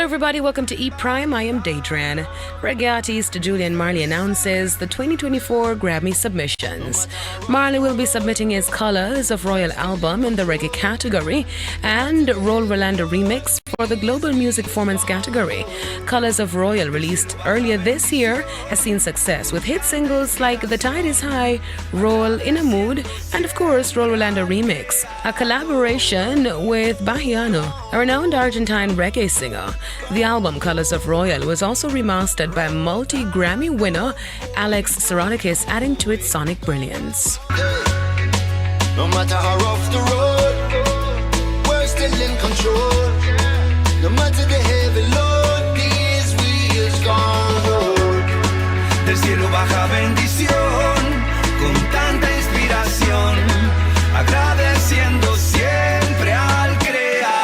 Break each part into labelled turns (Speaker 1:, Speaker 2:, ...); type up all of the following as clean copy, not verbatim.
Speaker 1: Hello everybody, welcome to E! Prime. I am Daydran. Reggae artist Julian Marley announces the 2024 Grammy submissions. Marley will be submitting his Colors of Royal album in the reggae category and Roll Rolando remix for the global music performance category. Colors of Royal, released earlier this year, has seen success with hit singles like The Tide is High, Roll, In a Mood, and of course Roll Rolando remix, a collaboration with Bahiano, a renowned Argentine reggae singer. The album Colors of Royal was also remastered by multi-Grammy winner Alex Saronikis, adding to its sonic brilliance.
Speaker 2: No matter how rough the road, we're still in control. No matter the heavy load, these wheels gone roll.
Speaker 3: Del cielo baja bendición, con tanta inspiración, agradeciendo siempre al Creador.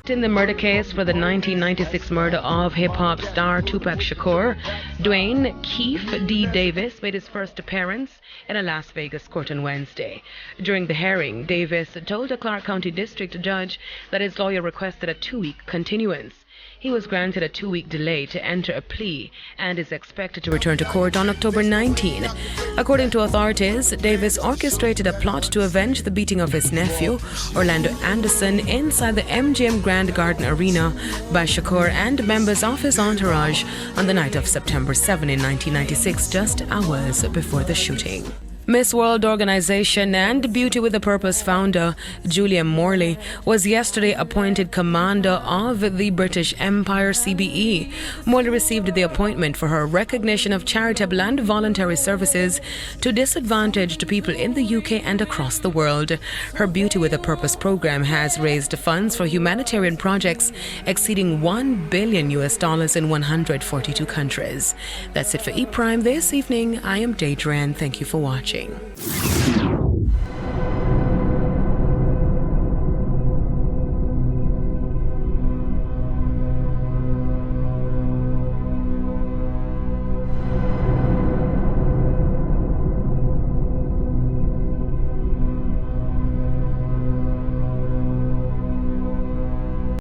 Speaker 1: In the murder case for the 1996 murder of hip-hop star Tupac Shakur, Dwayne Keefe D. Davis made his first appearance in a Las Vegas court on Wednesday. During the hearing, Davis told a Clark County district judge that his lawyer requested a 2-week continuance. He was granted a 2-week delay to enter a plea and is expected to return to court on October 19. According to authorities, Davis orchestrated a plot to avenge the beating of his nephew, Orlando Anderson, inside the MGM Grand Garden Arena by Shakur and members of his entourage on the night of September 7 in 1996, just hours before the shooting. Miss World Organization and Beauty with a Purpose founder Julian Marley was yesterday appointed commander of the British Empire CBE. Marley received the appointment for her recognition of charitable and voluntary services to disadvantaged people in the UK and across the world. Her Beauty with a Purpose program has raised funds for humanitarian projects exceeding $1 billion in 142 countries. That's it for E! Prime this evening. I am Daydran. Thank you for watching.